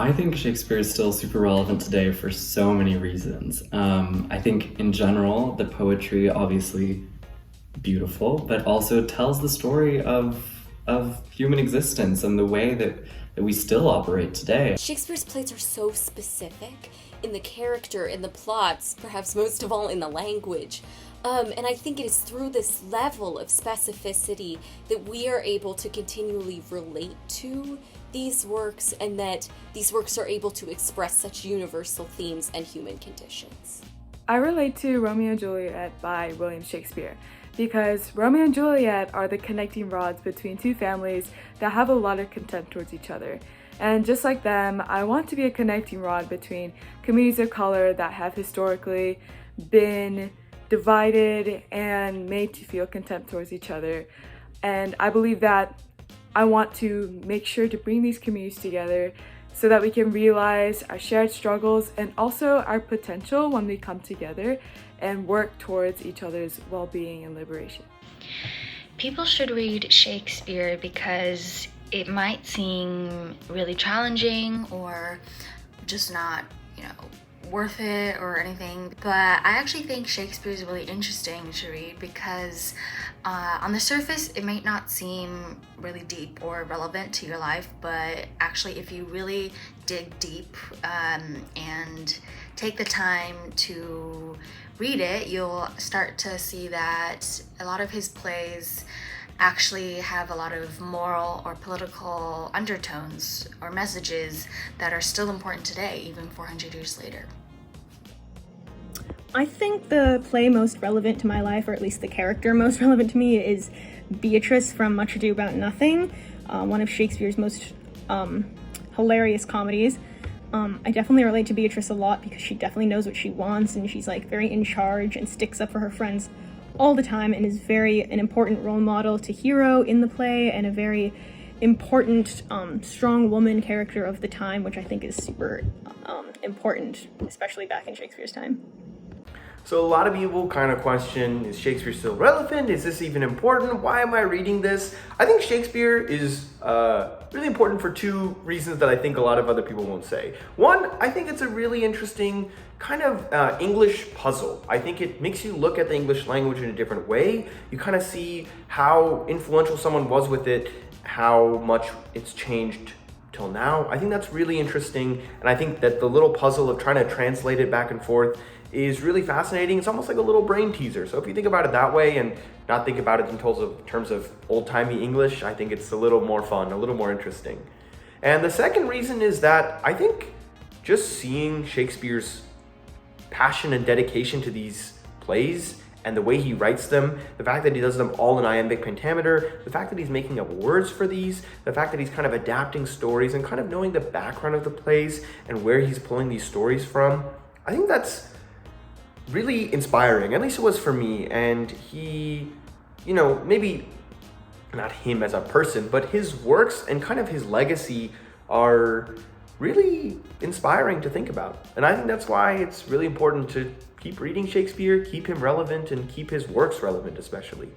I think Shakespeare is still super relevant today for so many reasons. I think in general, the poetry obviously beautiful, but also tells the story of human existence and the way that we still operate today. Shakespeare's plays are so specific in the character, in the plots, perhaps most of all in the language. And I think it is through this level of specificity that we are able to continually relate to these works, and that these works are able to express such universal themes and human conditions. I relate to Romeo and Juliet by William Shakespeare because Romeo and Juliet are the connecting rods between two families that have a lot of contempt towards each other. And just like them, I want to be a connecting rod between communities of color that have historically been divided and made to feel contempt towards each other. And I believe that I want to make sure to bring these communities together so that we can realize our shared struggles and also our potential when we come together and work towards each other's well-being and liberation. People should read Shakespeare because it might seem really challenging or just not, worth it or anything, but I actually think Shakespeare is really interesting to read because on the surface it might not seem really deep or relevant to your life, but actually if you really dig deep and take the time to read it, you'll start to see that a lot of his plays actually have a lot of moral or political undertones or messages that are still important today, even 400 years later. I think the play most relevant to my life, or at least the character most relevant to me, is Beatrice from Much Ado About Nothing, one of Shakespeare's most hilarious comedies. I definitely relate to Beatrice a lot because she definitely knows what she wants, and she's very in charge and sticks up for her friends all the time, and is an important role model to Hero in the play, and a very important strong woman character of the time, which I think is super important, especially back in Shakespeare's time. So a lot of people kind of question, is Shakespeare still relevant? Is this even important? Why am I reading this? I think Shakespeare is really important for two reasons that I think a lot of other people won't say. One, I think it's a really interesting kind of English puzzle. I think it makes you look at the English language in a different way. You kind of see how influential someone was with it, how much it's changed till now. I think that's really interesting, and I think that the little puzzle of trying to translate it back and forth is really fascinating. It's almost like a little brain teaser. So if you think about it that way and not think about it in terms of old-timey English, I think it's a little more fun, a little more interesting. And the second reason is that I think just seeing Shakespeare's passion and dedication to these plays and the way he writes them, the fact that he does them all in iambic pentameter, the fact that he's making up words for these, the fact that he's kind of adapting stories and kind of knowing the background of the plays and where he's pulling these stories from, I think that's really inspiring. At least it was for me. And he, maybe not him as a person, but his works and kind of his legacy are really inspiring to think about. And I think that's why it's really important to keep reading Shakespeare, keep him relevant, and keep his works relevant especially.